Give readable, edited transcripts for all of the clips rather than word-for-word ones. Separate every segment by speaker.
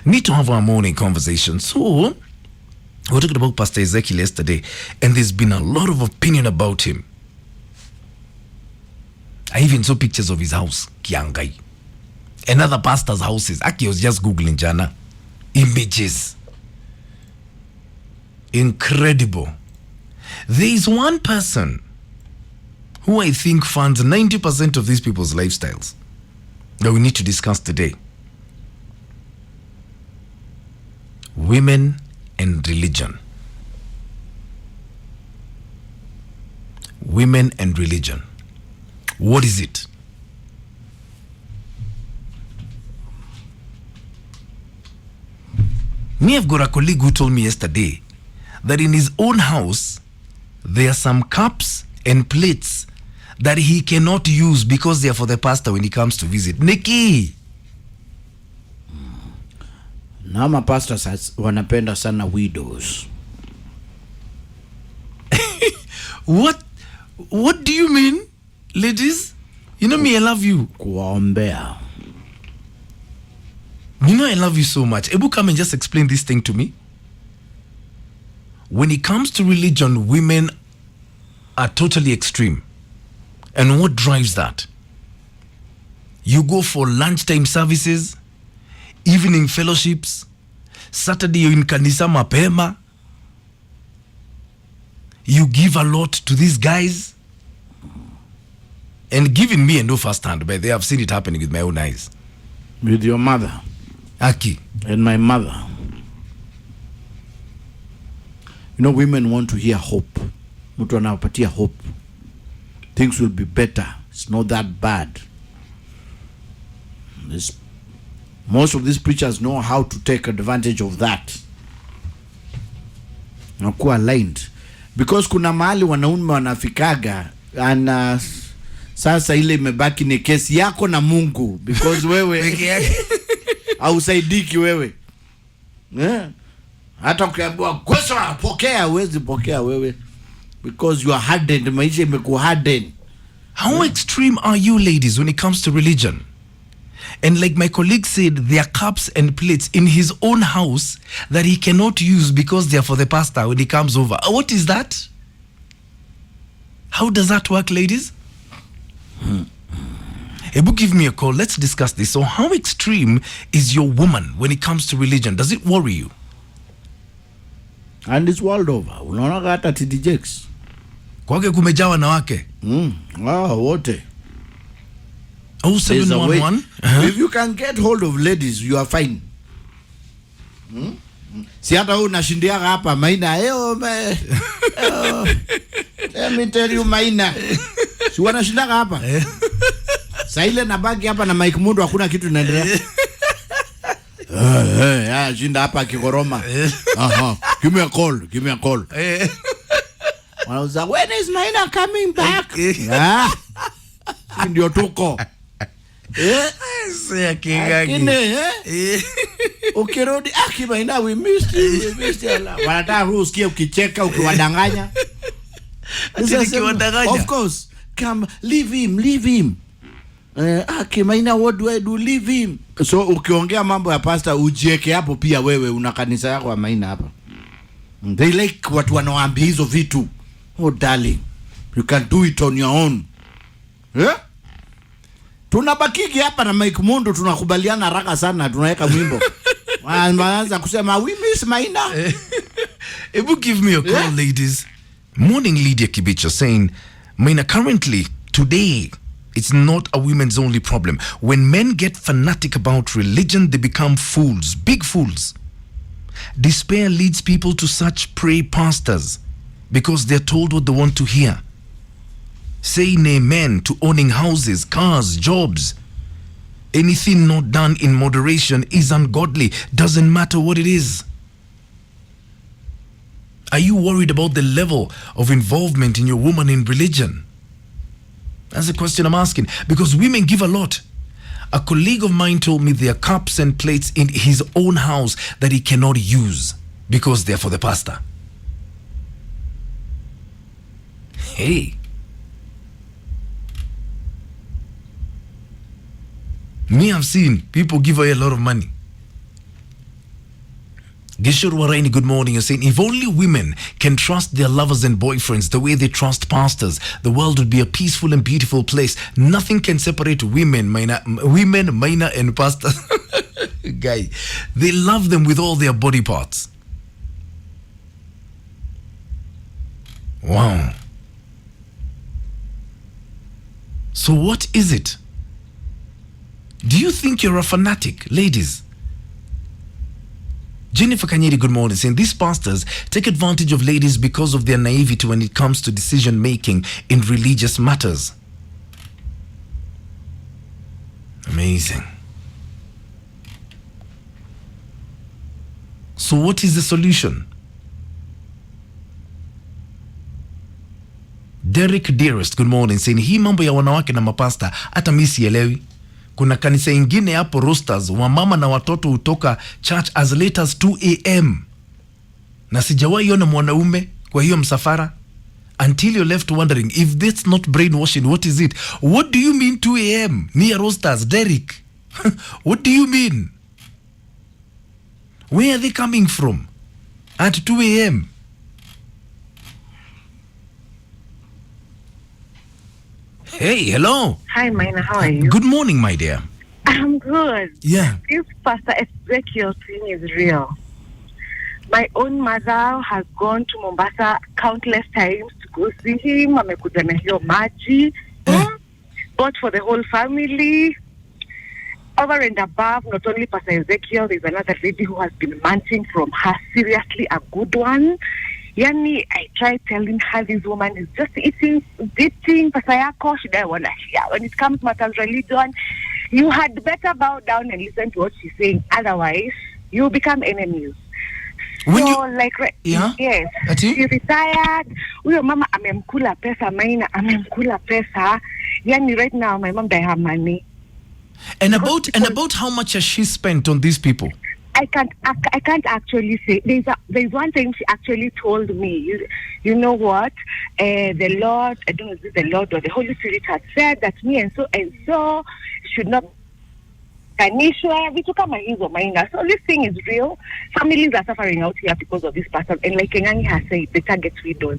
Speaker 1: need to have our morning conversation. So, we're talking about Pastor Ezekiel yesterday, and there's been a lot of opinion about him. I even saw pictures of his house, Kiangai. And other pastors' houses. Aki was just Googling Jana. Images. Incredible. There is one person who I think funds 90% of these people's lifestyles that we need to discuss today. Women and religion. Women and religion. What is it? Me, I've got a colleague who told me yesterday that in his own house, there are some cups and plates that he cannot use because they are for the pastor when he comes to visit. Nikki!
Speaker 2: Nama pastors wanapenda sana widows.
Speaker 1: What do you mean, ladies? You know me, I love you.
Speaker 2: Kuwaombea.
Speaker 1: You know I love you so much. Ebu, come and just explain this thing to me. When it comes to religion, women are totally extreme. And what drives that? You go for lunchtime services, evening fellowships, Saturday you're in kanisa mapema. You give a lot to these guys. And giving me a no first hand, but they have seen it happening with my own eyes.
Speaker 2: With your mother.
Speaker 1: Aki.
Speaker 2: And my mother. You know, women want to hear hope. Mtu anawapatia hope. Things will be better. It's not that bad. Most of these preachers know how to take advantage of that. Nakuwa aligned. Because kuna mahali wanaume wanafikaga and sasa ile imebaki ni kesi yako na Mungu because wewe hausaidiki wewe. Hata ukiambiwa gosa pokea huwezi pokea wewe because you are hardened, maisha imekuwa hardened.
Speaker 1: How extreme are you ladies when it comes to religion? And like my colleague said, there are cups and plates in his own house that he cannot use because they are for the pastor when he comes over. What is that? How does that work, ladies? Ebu, give me a call. Let's discuss this. So how extreme is your woman when it comes to religion? Does it worry you?
Speaker 2: And it's world over. Unaona hata TDJs.
Speaker 1: Kwake kumejawa na wake.
Speaker 2: Wote.
Speaker 1: 0711.
Speaker 2: If you can get hold of ladies, you are fine. Si hata huu nashindia hapa Maina. Let me tell you Maina. Si wanashinda hapa. Sa ile na bagi hapa na Mike Mundu hakuna kitu inaendelea. Shinda hapa kikoroma. Give me a call. Wanauza, when is Maina coming back? Ndio tuko. Ukirudi Maina, we missed you. Wanataka usikie ukicheka ukiwadanganya. Of course, come leave him. Maina, what do I do? Leave him. So ukiongea mambo ya pastor ujieke hapo pia wewe una kanisa yako ya Maina hapa. They like watu wanaoambia hizo vitu. Oh darling, you can do it on your own. Tunabakiki hapa na Mike Mundu tunakubaliana haraka sana, tunaweka wimbo. Wanaanza kusema we miss Maina.
Speaker 1: Ebu, give me a call, ladies. Morning Lydia Kibicho saying, Maina, currently, today, it's not a women's only problem. When men get fanatic about religion, they become fools, big fools. Despair leads people to such prey pastors because they're told what they want to hear. Saying amen to owning houses, cars, jobs. Anything not done in moderation is ungodly. Doesn't matter what it is. Are you worried about the level of involvement in your woman in religion? That's the question I'm asking. Because women give a lot. A colleague of mine told me there are cups and plates in his own house that he cannot use because they're for the pastor. Hey. Me, I've seen people give away a lot of money. Gishur Waraini, good morning. You're saying if only women can trust their lovers and boyfriends the way they trust pastors, the world would be a peaceful and beautiful place. Nothing can separate women, Maina, and pastors. Guy, they love them with all their body parts. Wow. So what is it? Do you think you're a fanatic, ladies? Jennifer Kanyeri, good morning, saying these pastors take advantage of ladies because of their naivety when it comes to decision making in religious matters. Amazing. So what is the solution? Derek Dearest, good morning, saying hii mambo ya wanawake na mapasta hata mimi sielewi. Kuna kanisa ingine hapo Roosters, wamama na watoto hutoka church as late as 2 a.m. na sijawahi ona mwanaume kwa hiyo msafara. Until you're left wondering if that's not brainwashing, what is it? What do you mean 2 a.m. near Roosters, Derek? What do you mean? Where are they coming from at 2 a.m.? Hey, hello.
Speaker 3: Hi, Maina. How are you?
Speaker 1: Good morning, my dear.
Speaker 3: I'm good.
Speaker 1: Yeah.
Speaker 3: This Pastor Ezekiel thing is real. My own mother has gone to Mombasa countless times to go see him. Amekuja na hiyo maji. Bought for the whole family. Over and above, not only Pastor Ezekiel, there's another lady who has been munching from her. Seriously, a good one. Yani, I tried telling her this woman is just eating Pastor Yako, she doesn't want to hear. When it comes to matters religion, you had better bow down and listen to what she's saying. Otherwise, you become enemies.
Speaker 1: When
Speaker 3: So,
Speaker 1: you,
Speaker 3: like,
Speaker 1: yeah?
Speaker 3: yes,
Speaker 1: Ati?
Speaker 3: she retired. Huyo mama amemkula pesa, Maina amemkula pesa. Yani, right now, my mom doesn't have money.
Speaker 1: And about how much has she spent on these people?
Speaker 3: I can't actually say. There's one thing she actually told me. You know what? The Lord, I don't know if it's the Lord or the Holy Spirit had said that me and so should not kanishwa vitu kama hizo, Maina. So this thing is real. Families are suffering out here because of this person. And like Kenyani has said, they target widows.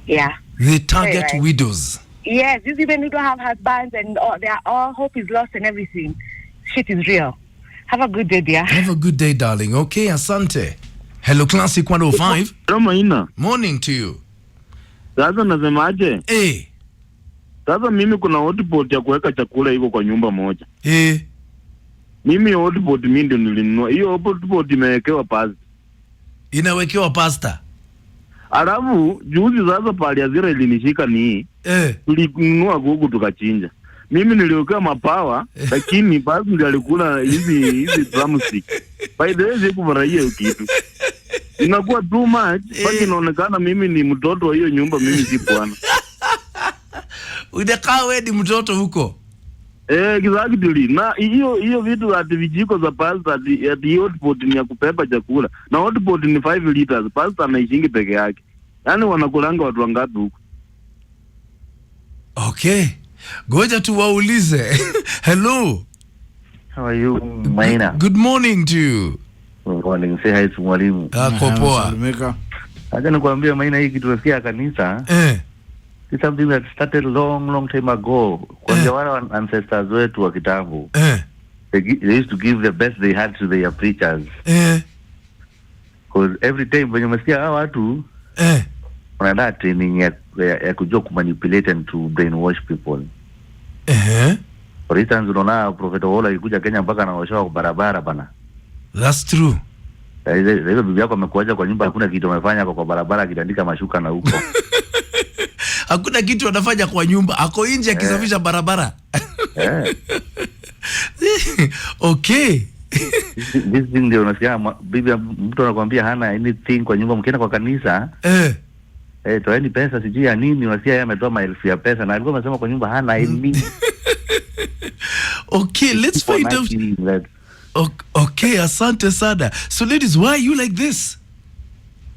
Speaker 3: Yeah.
Speaker 1: They target
Speaker 3: right.
Speaker 1: widows.
Speaker 3: Yes, these women who don't have husbands and all hope is lost and everything. Shit is real. Have a good day, dear.
Speaker 1: Have a good day, darling. Okay, asante. Hello, Classic 105.
Speaker 4: Hello, Maina.
Speaker 1: Morning to you.
Speaker 4: Sasa nasemaje?
Speaker 1: Eh.
Speaker 4: Sasa mimi kuna hotpot ya kuweka chakula iko kwa nyumba moja.
Speaker 1: Eh.
Speaker 4: Mimi hotpot mimi ndio nilinunua. Hiyo hotpot imewekewa pasta.
Speaker 1: Inawekewa pasta.
Speaker 4: Alafu juzi sasa pale azira ilinishika ni tulinunua kuku tukachinja. Mimi niliwekewa mapawa lakini basi ndio alikula hizi drumstick. By the way sikufurahia hiyo kitu. Inakuwa too much, baki inaonekana mimi ni mtoto wa hiyo nyumba, mimi si bwana.
Speaker 1: Unakaa wewe ni mtoto huko.
Speaker 4: Exactly. Na hiyo vitu ati vijiko za pasta ati hotpot ni ya kupepa chakula. Na hotpot ni 5 liters. Pasta anaishingi peke yake. Yaani wanakulanga watu wangapi huko?
Speaker 1: Okay. Goja tuwaulize. Hello.
Speaker 5: How are you, Maina?
Speaker 1: Good morning to you.
Speaker 5: Good morning. Say hi to mwalimu.
Speaker 1: Ako poa.
Speaker 2: Salimika.
Speaker 5: Acha nikwambia Maina, hii kitu tunasikia kanisa. It's something that started long time ago. Kwanza wale ancestors wetu wa kitambo. They used to give the best they had to their preachers. Because every time when you msikia hao watu wanaenda training ya kujua kumanipulate and to brainwash people. For instance, unaona Prophet Ola alikuja Kenya mpaka anaosha kwa barabara bana.
Speaker 1: That's true.
Speaker 5: Hizo bibi yako amekuacha kwa nyumba, hakuna kitu amefanya kwa barabara akitandika mashuka na huko.
Speaker 1: Hakuna kitu anafanya kwa nyumba, ako nje akisafisha barabara. Okay.
Speaker 5: This thing ndio unasikia bibi mtu anakuambia hana anything kwa nyumba, mkienda kwa kanisa toeni pesa sijui ya nini, unasikia yeye ametoa maelfu ya pesa na alikuwa amesema kwa nyumba hana any.
Speaker 1: Okay, let's find out. Okay, asante sana. So ladies, why are you like this?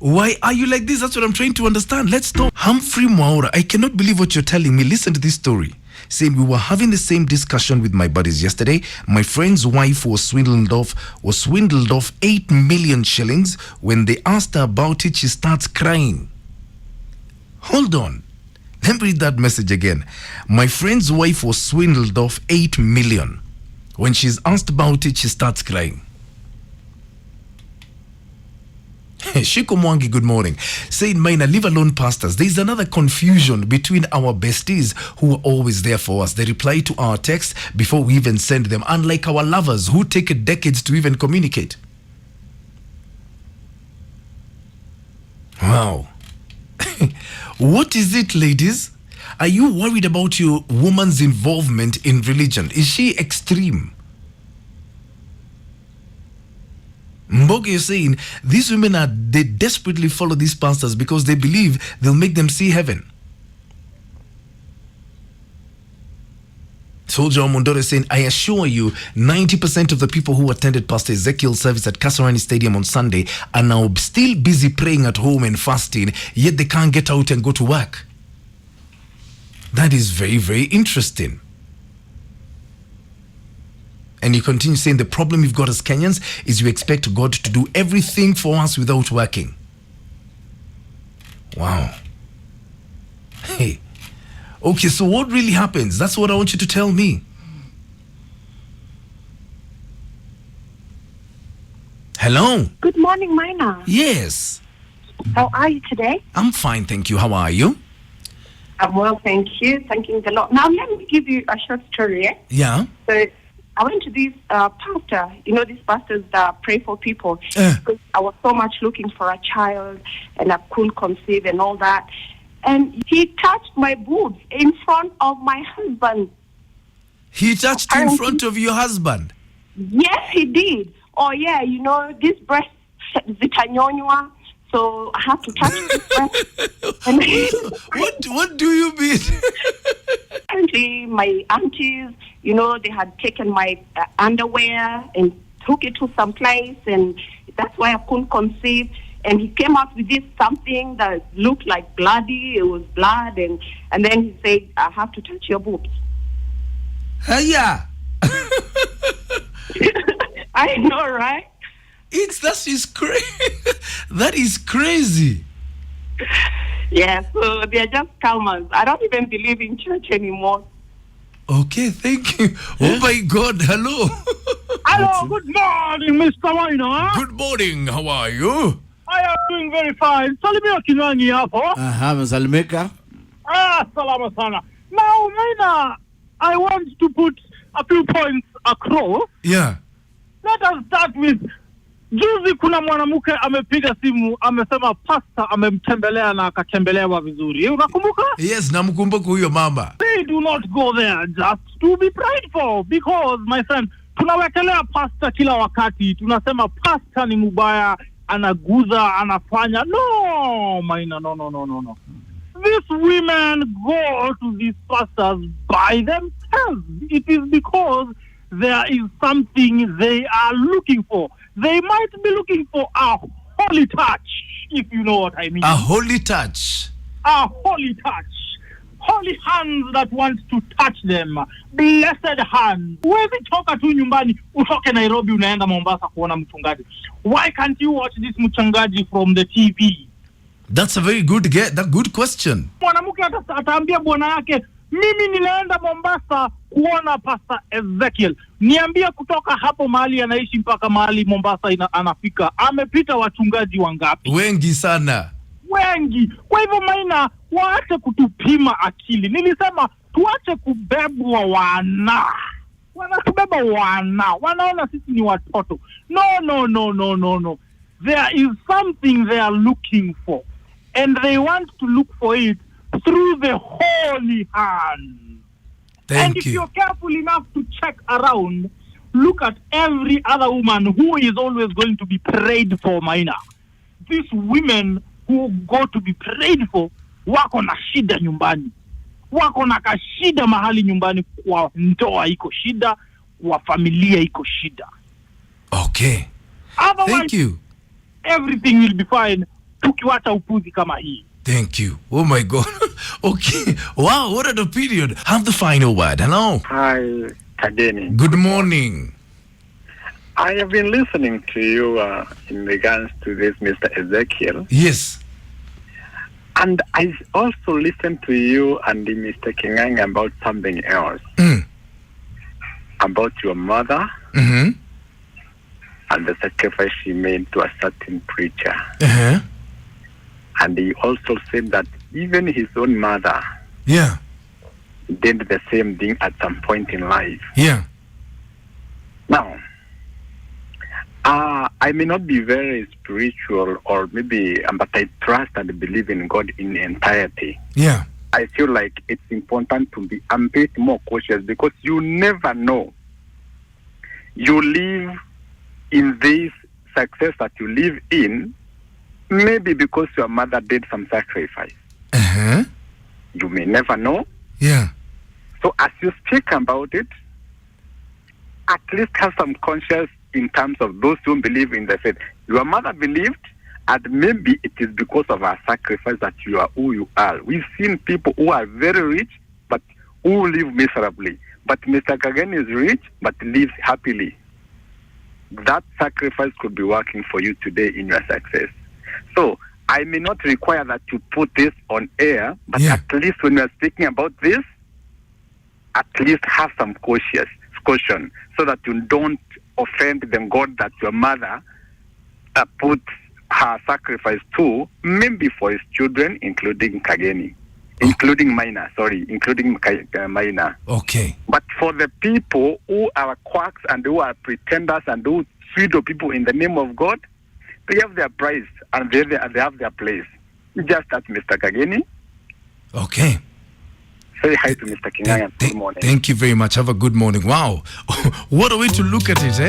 Speaker 1: Why are you like this? That's what I'm trying to understand. Let's talk. Humphrey Mwaura, I cannot believe what you're telling me. Listen to this story. saying we were having the same discussion with my buddies yesterday. My friend's wife was swindled off 8 million shillings. When they asked her about it, she starts crying. Hold on. Let me read that message again. My friend's wife was swindled off 8 million. When she's asked about it, she starts crying. Shiko Mwangi, good morning. Saying, Maina, leave alone pastors. There is another confusion between our besties who are always there for us. They reply to our texts before we even send them, unlike our lovers who take decades to even communicate. Wow. What is it, ladies? Are you worried about your woman's involvement in religion? Is she extreme? Mboge is saying these women they desperately follow these pastors because they believe they'll make them see heaven. Soldier Mondore is saying, I assure you, 90% of the people who attended Pastor Ezekiel's service at Kasarani Stadium on Sunday are now still busy praying at home and fasting, yet they can't get out and go to work. That is very, very interesting. And you continue saying the problem we've got as Kenyans is we expect God to do everything for us without working. Wow. Hey. Okay, so what really happens? That's what I want you to tell me. Hello?
Speaker 3: Good morning, Maina.
Speaker 1: Yes.
Speaker 3: How are you today?
Speaker 1: I'm fine, thank you. How are you?
Speaker 3: I'm well, thank you. Thanking the Lord. Now, let me give you a short story.
Speaker 1: Yeah.
Speaker 3: So, I went to this pastor, these pastors that pray for people, because I was so much looking for a child and I couldn't conceive and all that. And he touched my boobs in front of my husband.
Speaker 1: He touched you in front of your husband?
Speaker 3: Yes, he did. Oh, yeah, this breast, zitanyonywa. So I have to touch his breast.
Speaker 1: What do you mean?
Speaker 3: Apparently, my aunties, they had taken my underwear and took it to some place, and that's why I couldn't conceive. And he came out with this something that looked like bloody. It was blood, and then he said, I have to touch your boobs.
Speaker 1: Yeah.
Speaker 3: I know, right?
Speaker 1: That is crazy.
Speaker 3: Yeah, so they're just scammers. I don't even believe in church anymore.
Speaker 1: Okay, thank you. Oh my God, hello.
Speaker 6: Hello, good morning, Mr. Maina.
Speaker 1: Good morning, how are you?
Speaker 6: I am doing very fine. Salimia Kinwangi hapo.
Speaker 2: Msalimika.
Speaker 6: Salama sana. Now, Maina, I want to put a few points across.
Speaker 1: Yeah.
Speaker 6: Let us start with juzi kuna mwanamke amepiga simu amesema pastor amemtembelea na akatembelewa vizuri. Unakumbuka?
Speaker 1: Yes, namkumbuka huyo mama.
Speaker 6: They do not go there just to be prayed for, because my friend, tunawekelea pastor kila wakati. Tunasema pastor ni mubaya, anaguza, anafanya. No, Maina, no. These women go to these pastors by themselves. It is because there is something they are looking for. They might be looking for a holy touch, if you know what I mean.
Speaker 1: A holy touch.
Speaker 6: A holy touch. Holy hands that want to touch them. Blessed hands. Huwezi toka tu nyumbani, utoke Nairobi unaenda Mombasa kuona mchungaji. Why can't you watch this mchungaji from the TV?
Speaker 1: That's a very good good question.
Speaker 6: Mwanamke ataambia bwana yake, mimi ninaenda Mombasa kuona Pastor Ezekiel. Niambie kutoka hapo mahali anaishi mpaka mahali Mombasa anafika, amepita wachungaji wangapi?
Speaker 1: Wengi sana.
Speaker 6: Wengi. Kwa hivyo Maina, waache kutupima akili. Nilisema tuache kubebwa wanatubeba wanaona sisi ni watoto. No. There is something they are looking for, and they want to look for it through the holy hand. And if you're careful enough to check around, look at every other woman who is always going to be prayed for, Maina. These women who go to be prayed for, wako na shida nyumbani. Wako na kashida mahali nyumbani, kwa ndoa iko shida, kwa familia iko shida.
Speaker 1: Okay.
Speaker 6: Otherwise,
Speaker 1: thank you.
Speaker 6: Everything will be fine tukiwacha upuzi kama hii.
Speaker 1: Thank you. Oh my God. Okay. Wow, what an opinion. Have the final word. Hello.
Speaker 7: Hi, Kageni.
Speaker 1: Good morning.
Speaker 7: I have been listening to you in regards to this, Mr. Ezekiel.
Speaker 1: Yes.
Speaker 7: And I also listened to you and Mr. Kingang about something else. About your mother and the sacrifice she made to a certain preacher. And he also said that even his own mother did the same thing at some point in life.
Speaker 1: Yeah.
Speaker 7: Now, I may not be very spiritual or maybe, but I trust and believe in God in entirety.
Speaker 1: Yeah.
Speaker 7: I feel like it's important to be a bit more cautious because you never know. You live in this success that you live in, maybe because your mother did some sacrifice. You may never know.
Speaker 1: Yeah.
Speaker 7: So as you speak about it, at least have some conscience in terms of those who believe in the faith. Your mother believed, and maybe it is because of her sacrifice that you are who you are. We've seen people who are very rich, but who live miserably. But Mr. Kageni is rich, but lives happily. That sacrifice could be working for you today in your success. So I may not require that you put this on air, but at least when you are speaking about this, at least have some caution so that you don't offend the God that your mother put her sacrifice to, maybe for his children, including Kageni, including Maina.
Speaker 1: Okay.
Speaker 7: But for the people who are quacks and who are pretenders and who pseudo people in the name of God, they have their price and they have their place. Just as Mr. Kageni.
Speaker 1: Okay.
Speaker 7: Say hi to Mr. Kingang. Good morning.
Speaker 1: Thank you very much. Have a good morning. Wow. What a way to look at it, eh?